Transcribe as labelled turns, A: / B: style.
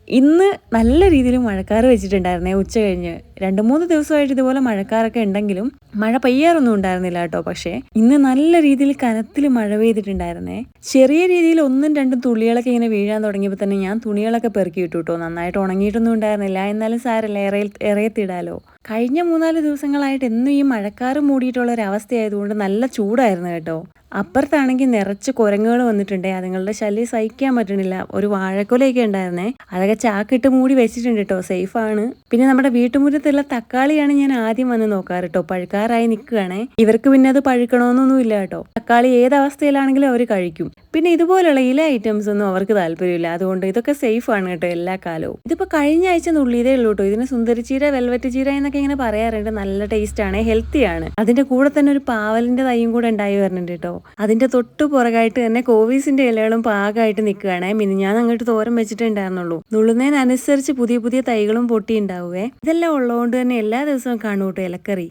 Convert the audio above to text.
A: ഇന്ന് നല്ല രീതിയിൽ മഴക്കാറ് വെച്ചിട്ടുണ്ടായിരുന്നേ ഉച്ച കഴിഞ്ഞ്. 2-3 ദിവസമായിട്ട് ഇതുപോലെ മഴക്കാറൊക്കെ ഉണ്ടെങ്കിലും മഴ പെയ്യാറൊന്നും ഉണ്ടായിരുന്നില്ല കേട്ടോ. പക്ഷേ ഇന്ന് നല്ല രീതിയിൽ കനത്തിൽ മഴ പെയ്തിട്ടുണ്ടായിരുന്നേ. ചെറിയ രീതിയിൽ 1-2 തുള്ളികളൊക്കെ ഇങ്ങനെ വീഴാൻ തുടങ്ങിയപ്പോൾ തന്നെ ഞാൻ തുണികളൊക്കെ പെറുക്കി ഇട്ടു കേട്ടോ. നന്നായിട്ട് ഉണങ്ങിയിട്ടൊന്നും ഉണ്ടായിരുന്നില്ല. എന്നാലും സാരമില്ല, ഇറയത്തിടാലോ. കഴിഞ്ഞ 3-4 ദിവസങ്ങളായിട്ട് എന്നും ഈ മഴക്കാറ് മൂടിയിട്ടുള്ള ഒരു അവസ്ഥയായതുകൊണ്ട് നല്ല ചൂടായിരുന്നു കേട്ടോ. അപ്പുറത്താണെങ്കിൽ നിറച്ച് കുരങ്ങുകൾ വന്നിട്ടുണ്ട്. അതുങ്ങളുടെ ശല്യം സഹിക്കാൻ പറ്റണില്ല. ഒരു വാഴക്കൊലയൊക്കെ ഉണ്ടായിരുന്നേ, അതൊക്കെ ചാക്കിട്ട് മൂടി വെച്ചിട്ടുണ്ട് കേട്ടോ. സേഫാണ്. പിന്നെ നമ്മുടെ വീട്ടുമുറ്റത്തുള്ള തക്കാളിയാണ് ഞാൻ ആദ്യം വന്ന് നോക്കാറ് കേട്ടോ. പഴുക്കാറായി നിൽക്കുകയാണേ. ഇവർക്ക് പിന്നെ അത് പഴുക്കണമെന്നൊന്നും ഇല്ല കേട്ടോ. തക്കാളി ഏത് അവസ്ഥയിലാണെങ്കിലും അവർ കഴിക്കും. പിന്നെ ഇതുപോലുള്ള ഇല ഐറ്റംസ് ഒന്നും അവർക്ക് താല്പര്യമില്ല. അതുകൊണ്ട് ഇതൊക്കെ സേഫ് ആണ് കേട്ടോ എല്ലാ കാലവും. ഇതിപ്പോൾ കഴിഞ്ഞ ആഴ്ച നുള്ളിയതേ ഉള്ളൂ കേട്ടോ. ഇതിന് സുന്ദരിച്ചീര, വെൽവെറ്റ് ചീര എന്നൊക്കെ ഇങ്ങനെ പറയാറുണ്ട്. നല്ല ടേസ്റ്റ് ആണ്, ഹെൽത്തിയാണ്. അതിന്റെ കൂടെ തന്നെ ഒരു പാവലിന്റെ തൈയും കൂടെ ഉണ്ടായി വരുന്നുണ്ട് കേട്ടോ. അതിന്റെ തൊട്ട് പുറകായിട്ട് തന്നെ കോവീസിന്റെ ഇലകളും പാകമായിട്ട് നിൽക്കുകയാണേ. മിനിഞ്ഞാന്ന് അങ്ങോട്ട് തോരൻ വെച്ചിട്ടുണ്ടായിരുന്നുള്ളൂ. നുള്ളുന്നതിനനുസരിച്ച് പുതിയ പുതിയ തൈകളും പൊട്ടി ഉണ്ടാവുവേ. ഇതെല്ലാം ഉള്ളതുകൊണ്ട് തന്നെ എല്ലാ ദിവസവും കാണൂ കേട്ടോ ഇലക്കറി.